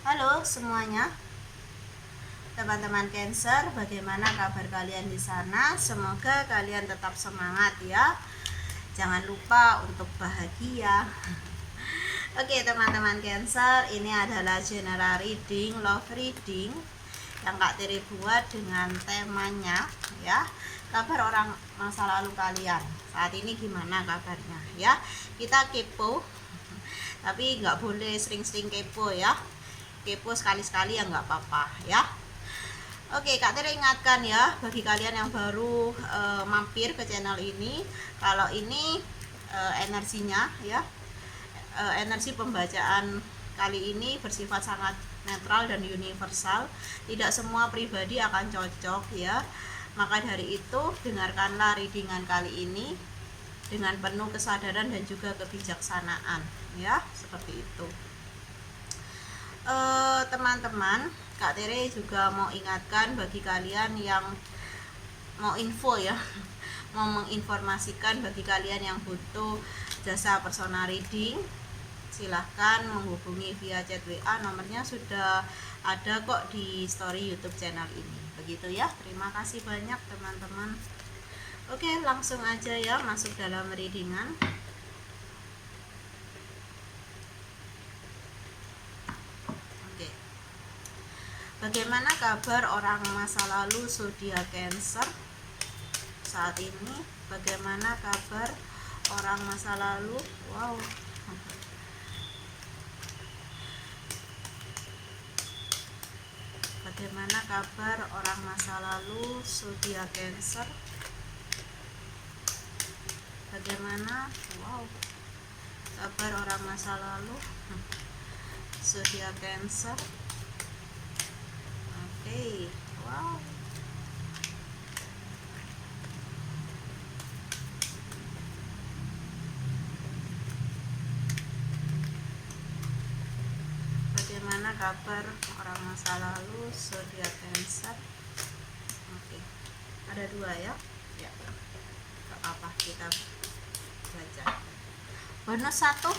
Halo semuanya, teman-teman Cancer, bagaimana kabar kalian di sana? Semoga kalian tetap semangat ya. Jangan lupa untuk bahagia. Oke, teman-teman Cancer, ini adalah general reading, love reading yang Kak Tiri buat dengan temanya ya. Kabar orang masa lalu kalian saat ini gimana kabarnya ya? Kita kepo, tapi nggak boleh sering-sering kepo ya. Kepo sekali-sekali ya nggak apa-apa ya. Oke, Kak Tere ingatkan ya, bagi kalian yang baru mampir ke channel ini, kalau ini energinya ya, energi pembacaan kali ini bersifat sangat netral dan universal. Tidak semua pribadi akan cocok ya. Maka dari itu, dengarkanlah readingan kali ini dengan penuh kesadaran dan juga kebijaksanaan ya, seperti itu. Teman-teman, Kak Tere juga mau ingatkan bagi kalian yang mau info ya, mau menginformasikan bagi kalian yang butuh jasa personal reading, silahkan menghubungi via chat WA, nomornya sudah ada kok di story YouTube channel ini. Begitu ya, terima kasih banyak teman-teman. Oke, langsung aja ya masuk dalam readingan. Bagaimana kabar orang masa lalu zodiak Cancer saat ini? Bagaimana kabar orang masa lalu? Wow. Bagaimana kabar orang masa lalu zodiak Cancer? Bagaimana? Wow. Kabar orang masa lalu zodiak Cancer. Wow. Bagaimana kabar orang masa lalu zodiak Cancer? Oke. Ada dua ya. Ya. Gak apa, kita baca. Bonus satu.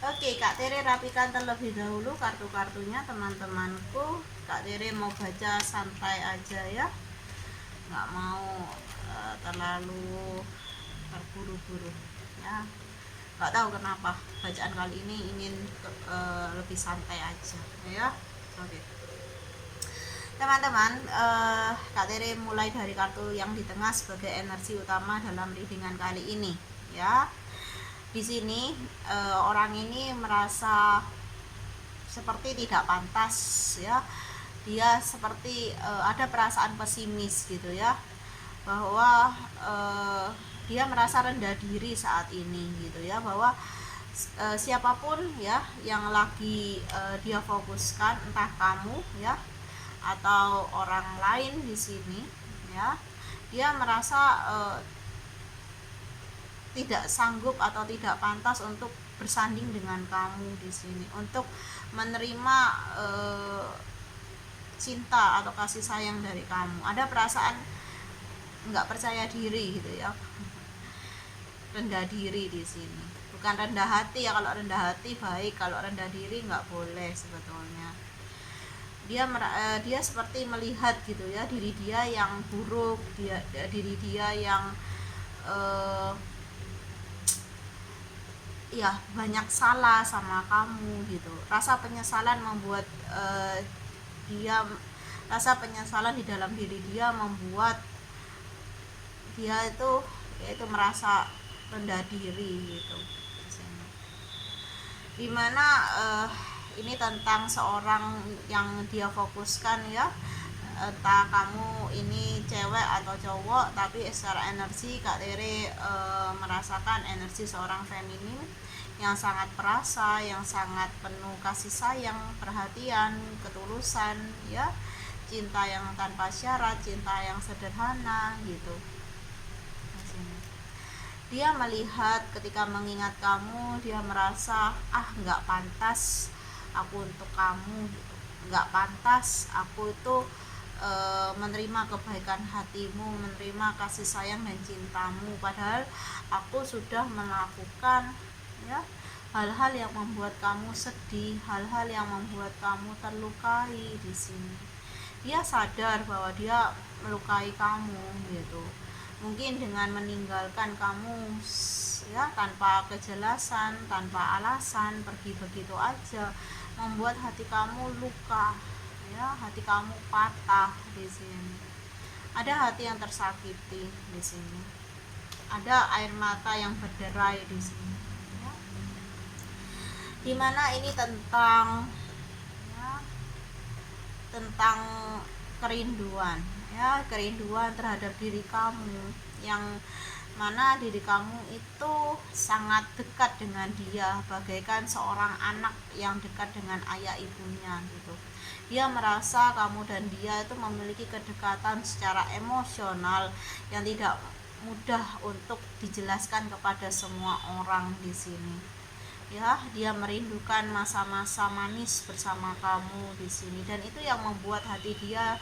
Oke, Kak Tere rapikan terlebih dahulu kartu-kartunya teman-temanku. Kak Tere mau baca santai aja ya, nggak mau terlalu terburu-buru ya. Nggak tahu kenapa bacaan kali ini ingin lebih santai aja ya. Oke teman-teman, Kak Tere mulai dari kartu yang di tengah sebagai energi utama dalam readingan kali ini ya. Di sini orang ini merasa seperti tidak pantas ya. Dia seperti ada perasaan pesimis gitu ya, bahwa dia merasa rendah diri saat ini gitu ya, bahwa siapapun ya yang lagi dia fokuskan, entah kamu ya atau orang lain di sini ya, dia merasa tidak sanggup atau tidak pantas untuk bersanding dengan kamu di sini, untuk menerima cinta atau kasih sayang dari kamu. Ada perasaan nggak percaya diri gitu ya, rendah diri di sini. Bukan rendah hati ya, kalau rendah hati baik, kalau rendah diri nggak boleh sebetulnya. Dia seperti melihat gitu ya, diri dia yang buruk, diri dia yang ya banyak salah sama kamu gitu. Rasa penyesalan membuat dia, rasa penyesalan di dalam diri dia membuat dia itu yaitu merasa rendah diri gitu. Dimana ini tentang seorang yang dia fokuskan ya, entah kamu ini cewek atau cowok, tapi secara energi Kak Tere merasakan energi seorang feminin yang sangat perasa, yang sangat penuh kasih sayang, perhatian, ketulusan ya, cinta yang tanpa syarat, cinta yang sederhana gitu. Dia melihat ketika mengingat kamu, dia merasa nggak pantas aku untuk kamu gitu. Nggak pantas aku itu menerima kebaikan hatimu, menerima kasih sayang dan cintamu, padahal aku sudah melakukan ya hal-hal yang membuat kamu sedih, hal-hal yang membuat kamu terlukai di sini. Dia sadar bahwa dia melukai kamu gitu. Mungkin dengan meninggalkan kamu ya tanpa kejelasan, tanpa alasan, pergi begitu aja, membuat hati kamu luka, ya, hati kamu patah di sini. Ada hati yang tersakiti di sini. Ada air mata yang berderai di sini. Ya. Dimana ini tentang ya, tentang kerinduan, ya, kerinduan terhadap diri kamu, yang mana diri kamu itu sangat dekat dengan dia, bagaikan seorang anak yang dekat dengan ayah ibunya gitu. Dia merasa kamu dan dia itu memiliki kedekatan secara emosional yang tidak mudah untuk dijelaskan kepada semua orang di sini. Ya, dia merindukan masa-masa manis bersama kamu di sini, dan itu yang membuat hati dia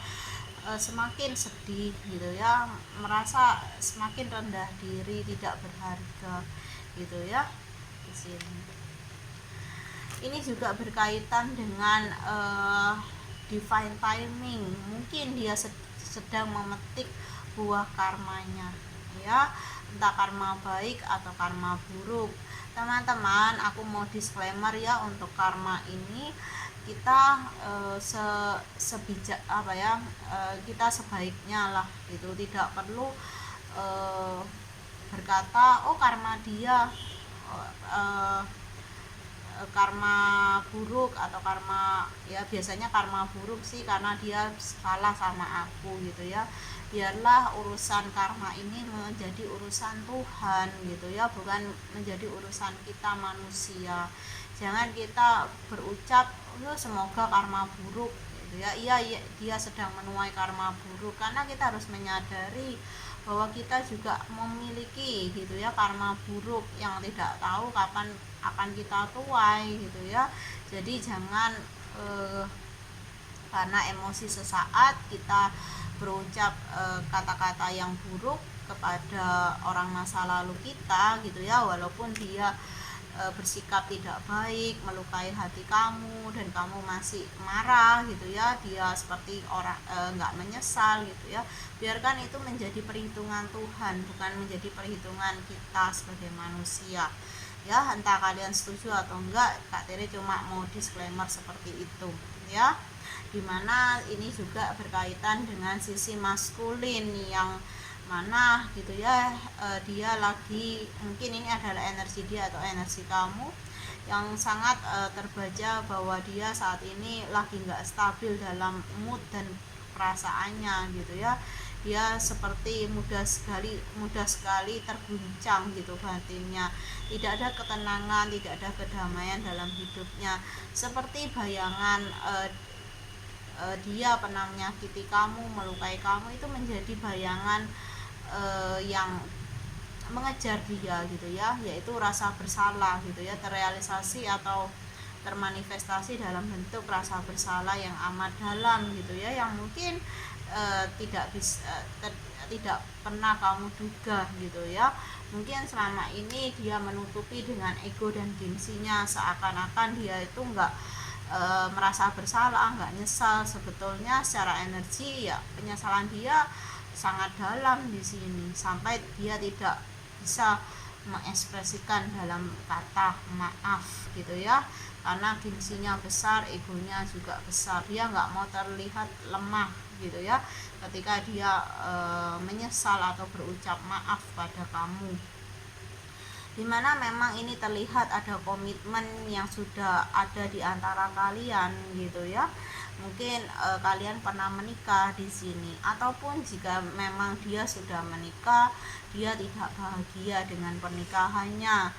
semakin sedih gitu ya, merasa semakin rendah diri, tidak berharga gitu ya di sini. Ini juga berkaitan dengan divine timing. Mungkin dia sedang memetik buah karmanya, ya, entah karma baik atau karma buruk. Teman-teman, aku mau disclaimer ya, untuk karma ini kita sebijak apa ya, kita sebaiknya lah gitu, tidak perlu berkata oh karma dia karma buruk atau karma, ya biasanya karma buruk sih karena dia salah sama aku gitu ya. Biarlah urusan karma ini menjadi urusan Tuhan gitu ya, bukan menjadi urusan kita manusia. Jangan kita berucap semoga karma buruk gitu ya. Iya, dia sedang menuai karma buruk, karena kita harus menyadari bahwa kita juga memiliki gitu ya karma buruk yang tidak tahu kapan akan kita tuai gitu ya. Jadi jangan karena emosi sesaat kita berucap kata-kata yang buruk kepada orang masa lalu kita gitu ya, walaupun dia bersikap tidak baik, melukai hati kamu, dan kamu masih marah gitu ya, dia seperti orang nggak menyesal gitu ya. Biarkan itu menjadi perhitungan Tuhan, bukan menjadi perhitungan kita sebagai manusia ya. Entah kalian setuju atau enggak, Kak Tere cuma mau disclaimer seperti itu ya. Dimana ini juga berkaitan dengan sisi maskulin yang mana gitu ya, dia lagi, mungkin ini adalah energi dia atau energi kamu yang sangat terbaca bahwa dia saat ini lagi nggak stabil dalam mood dan perasaannya gitu ya. Dia seperti mudah sekali terguncang gitu batinnya, tidak ada ketenangan, tidak ada kedamaian dalam hidupnya, seperti bayangan dia pernah menyakiti kamu, melukai kamu, itu menjadi bayangan yang mengejar dia gitu ya, yaitu rasa bersalah gitu ya, terrealisasi atau termanifestasi dalam bentuk rasa bersalah yang amat dalam gitu ya, yang mungkin tidak pernah kamu duga gitu ya. Mungkin selama ini dia menutupi dengan ego dan gengsinya, seakan-akan dia itu enggak merasa bersalah, nggak nyesal. Sebetulnya secara energi ya penyesalan dia sangat dalam di sini, sampai dia tidak bisa mengekspresikan dalam kata maaf gitu ya, karena gengsinya besar, egonya juga besar. Dia nggak mau terlihat lemah gitu ya ketika dia menyesal atau berucap maaf pada kamu. Dimana memang ini terlihat ada komitmen yang sudah ada di antara kalian gitu ya. Mungkin kalian pernah menikah di sini, ataupun jika memang dia sudah menikah, dia tidak bahagia dengan pernikahannya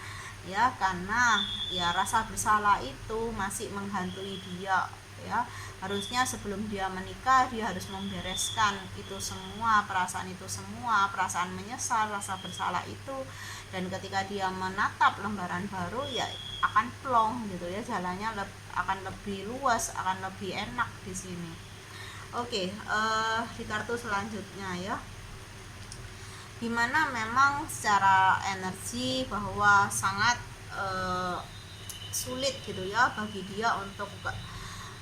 ya, karena ya rasa bersalah itu masih menghantui dia ya. Harusnya sebelum dia menikah dia harus membereskan itu semua, perasaan itu semua, perasaan menyesal, rasa bersalah itu, dan ketika dia menatap lembaran baru ya akan plong gitu ya, jalannya akan lebih luas, akan lebih enak di sini. Oke, di kartu selanjutnya ya, dimana memang secara energi bahwa sangat sulit gitu ya bagi dia untuk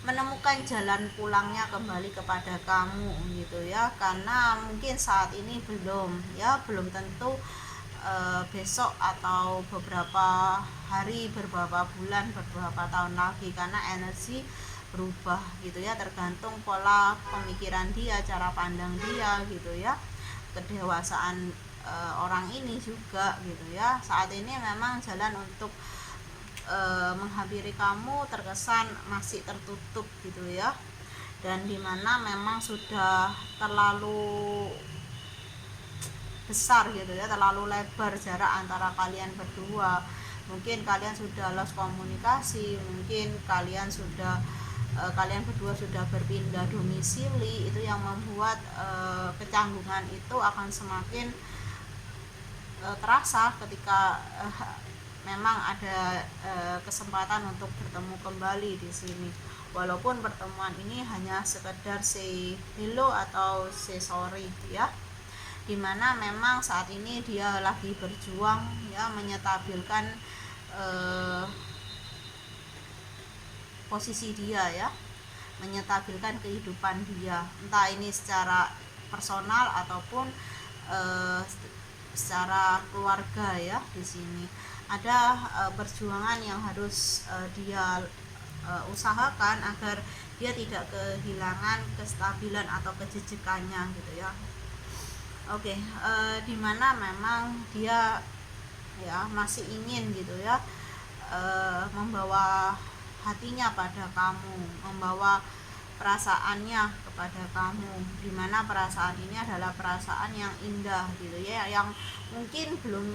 menemukan jalan pulangnya kembali kepada kamu gitu ya, karena mungkin saat ini belum ya, belum tentu besok atau beberapa hari, beberapa bulan, beberapa tahun lagi, karena energi berubah gitu ya, tergantung pola pemikiran dia, cara pandang dia gitu ya, kedewasaan orang ini juga gitu ya. Saat ini memang jalan untuk menghampiri kamu terkesan masih tertutup gitu ya, dan dimana memang sudah terlalu besar gitu ya, terlalu lebar jarak antara kalian berdua. Mungkin kalian sudah lost komunikasi, mungkin kalian berdua sudah berpindah domisili, itu yang membuat kecanggungan itu akan semakin terasa ketika memang ada kesempatan untuk bertemu kembali di sini. Walaupun pertemuan ini hanya sekedar say hello atau say sorry ya, dimana memang saat ini dia lagi berjuang ya, menyetabilkan posisi dia ya, menyetabilkan kehidupan dia, entah ini secara personal ataupun secara keluarga ya. Di sini ada perjuangan yang harus dia usahakan agar dia tidak kehilangan kestabilan atau kejejekannya gitu ya. Oke, dimana memang dia ya masih ingin gitu ya membawa hatinya pada kamu, membawa perasaannya kepada kamu, dimana perasaan ini adalah perasaan yang indah gitu ya, yang mungkin belum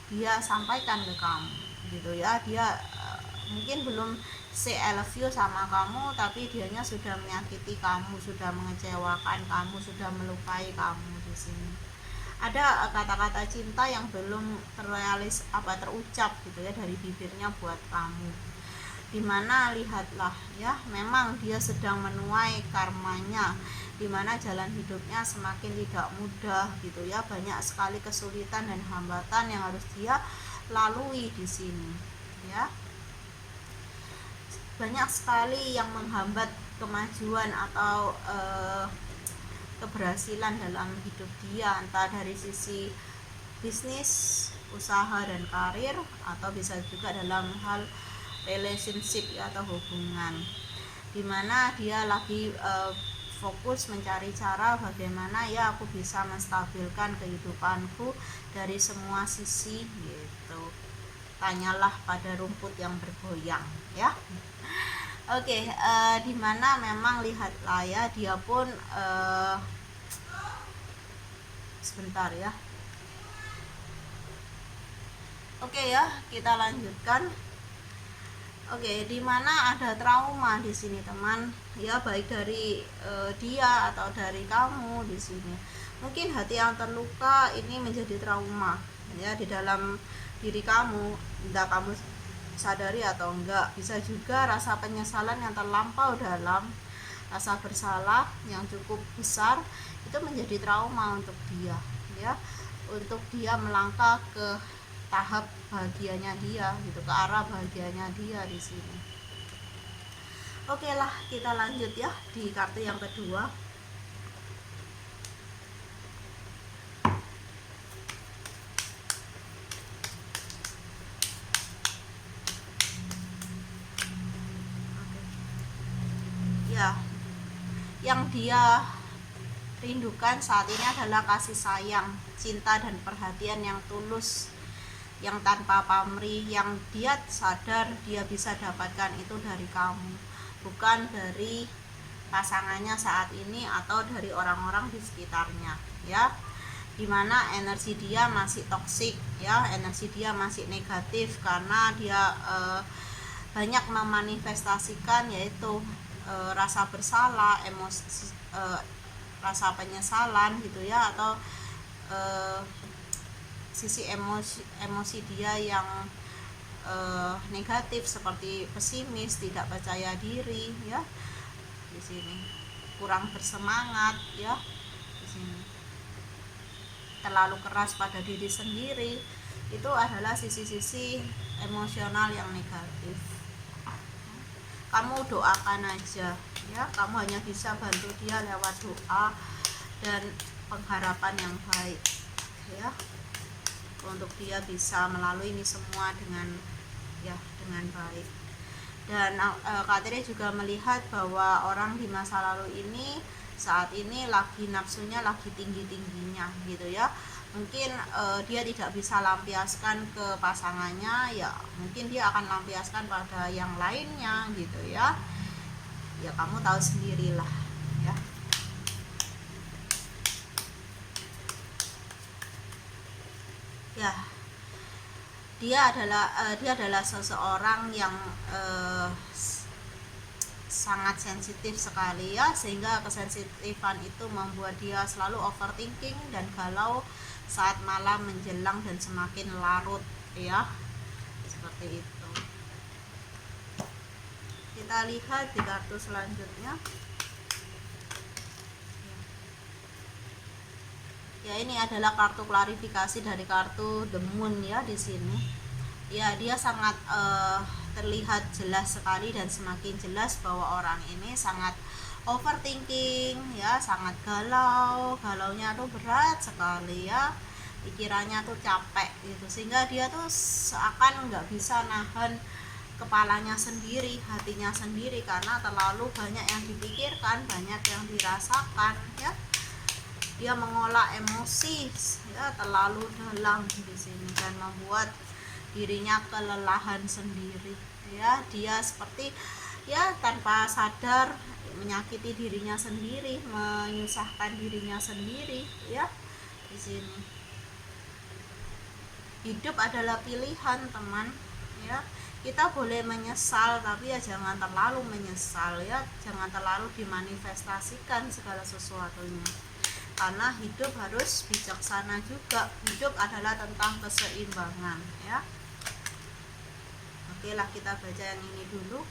dia sampaikan ke kamu gitu ya. Dia mungkin belum say I love you sama kamu, tapi dianya sudah menyakiti kamu, sudah mengecewakan kamu, sudah melukai kamu. Di sini ada kata-kata cinta yang belum terucap gitu ya dari bibirnya buat kamu, dimana lihatlah ya, memang dia sedang menuai karmanya, dimana jalan hidupnya semakin tidak mudah gitu ya, banyak sekali kesulitan dan hambatan yang harus dia lalui di sini ya, banyak sekali yang menghambat kemajuan atau keberhasilan dalam hidup dia, entah dari sisi bisnis, usaha dan karir, atau bisa juga dalam hal relationship ya, atau hubungan, dimana dia lagi fokus mencari cara bagaimana ya aku bisa menstabilkan kehidupanku dari semua sisi gitu. Tanyalah pada rumput yang bergoyang ya. Oke, dimana memang lihatlah ya, dia pun sebentar ya. Oke ya, kita lanjutkan. Oke, dimana ada trauma di sini teman ya, baik dari dia atau dari kamu di sini. Mungkin hati yang terluka ini menjadi trauma ya di dalam diri kamu, entah kamu sadari atau enggak. Bisa juga rasa penyesalan yang terlampau dalam, rasa bersalah yang cukup besar, itu menjadi trauma untuk dia ya, untuk dia melangkah ke tahap bahagianya dia gitu, ke arah bahagianya dia di sini. Oke lah, kita lanjut ya di kartu yang kedua. Ya, yang dia rindukan saat ini adalah kasih sayang, cinta dan perhatian yang tulus, yang tanpa pamrih, yang dia sadar dia bisa dapatkan itu dari kamu, bukan dari pasangannya saat ini atau dari orang-orang di sekitarnya ya, dimana energi dia masih toksik ya, energi dia masih negatif, karena dia banyak memanifestasikan yaitu rasa bersalah, emosi, rasa penyesalan gitu ya, atau sisi emosi dia yang negatif seperti pesimis, tidak percaya diri ya, di sini kurang bersemangat ya, di sini terlalu keras pada diri sendiri, itu adalah sisi-sisi emosional yang negatif. Kamu doakan aja ya, kamu hanya bisa bantu dia lewat doa dan pengharapan yang baik ya, untuk dia bisa melalui ini semua dengan baik. Dan Kak Tere juga melihat bahwa orang di masa lalu ini saat ini lagi nafsunya lagi tinggi-tingginya gitu ya. Mungkin dia tidak bisa lampiaskan ke pasangannya, ya mungkin dia akan lampiaskan pada yang lainnya gitu ya. Ya kamu tahu sendirilah ya. Ya, dia adalah seseorang yang sangat sensitif sekali ya, sehingga kesensitifan itu membuat dia selalu overthinking dan galau saat malam menjelang dan semakin larut ya, seperti itu. Kita lihat di kartu selanjutnya. Ya, ini adalah kartu klarifikasi dari kartu The Moon ya di sini. Ya, dia sangat terlihat jelas sekali dan semakin jelas bahwa orang ini sangat overthinking ya, sangat galaunya tuh berat sekali ya, pikirannya tuh capek gitu, sehingga dia tuh seakan nggak bisa nahan kepalanya sendiri, hatinya sendiri, karena terlalu banyak yang dipikirkan, banyak yang dirasakan ya. Dia mengolah emosi ya terlalu dalam di sini dan membuat dirinya kelelahan sendiri ya. Dia seperti ya tanpa sadar menyakiti dirinya sendiri, menyusahkan dirinya sendiri ya di sini. Hidup adalah pilihan, teman ya. Kita boleh menyesal, tapi ya jangan terlalu menyesal ya, jangan terlalu dimanifestasikan segala sesuatunya, karena hidup harus bijaksana juga. Hidup adalah tentang keseimbangan ya. Oke lah, kita baca yang ini dulu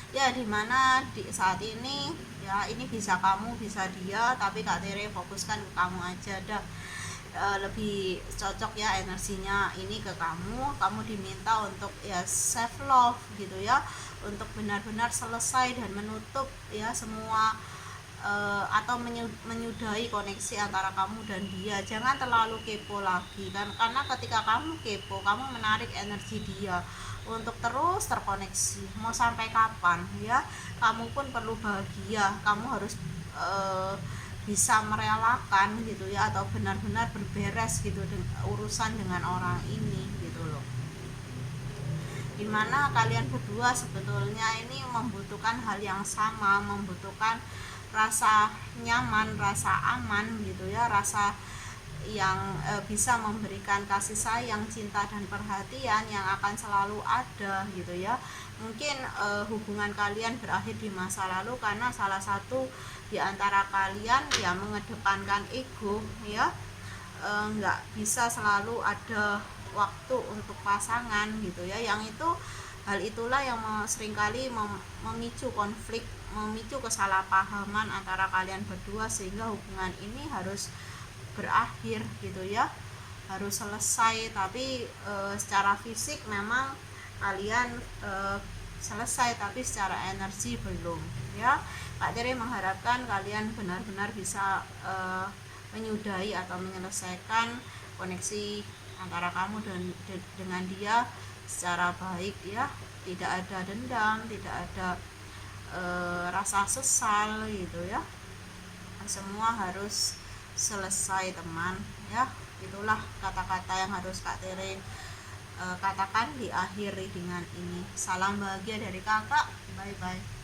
ya, dimana di saat ini ya, ini bisa kamu bisa dia, tapi Kak Tere fokuskan ke kamu aja dah. Lebih cocok ya energinya ini ke kamu. Kamu diminta untuk ya self love gitu ya, untuk benar-benar selesai dan menutup ya semua atau menyudahi koneksi antara kamu dan dia. Jangan terlalu kepo lagi kan, karena ketika kamu kepo, kamu menarik energi dia untuk terus terkoneksi. Mau sampai kapan ya, kamu pun perlu bahagia, kamu harus bisa merelakan gitu ya, atau benar-benar berberes gitu urusan dengan orang ini gitu loh. Dimana kalian berdua sebetulnya ini membutuhkan hal yang sama, membutuhkan rasa nyaman, rasa aman gitu ya, rasa yang bisa memberikan kasih sayang, cinta dan perhatian yang akan selalu ada gitu ya. Mungkin hubungan kalian berakhir di masa lalu karena salah satu di antara kalian ya mengedepankan ego ya, nggak bisa selalu ada waktu untuk pasangan gitu ya, yang itu hal itulah yang seringkali memicu konflik, memicu kesalahpahaman antara kalian berdua, sehingga hubungan ini harus berakhir gitu ya, harus selesai. Tapi secara fisik memang kalian selesai, tapi secara energi belum ya. Kak Tere mengharapkan kalian benar-benar bisa menyudahi atau menyelesaikan koneksi antara kamu dan dengan dia secara baik ya, tidak ada dendam, tidak ada rasa sesal gitu ya, semua harus selesai teman ya. Itulah kata-kata yang harus Kak Tere katakan, diakhiri dengan ini. Salam bahagia dari kakak, bye bye.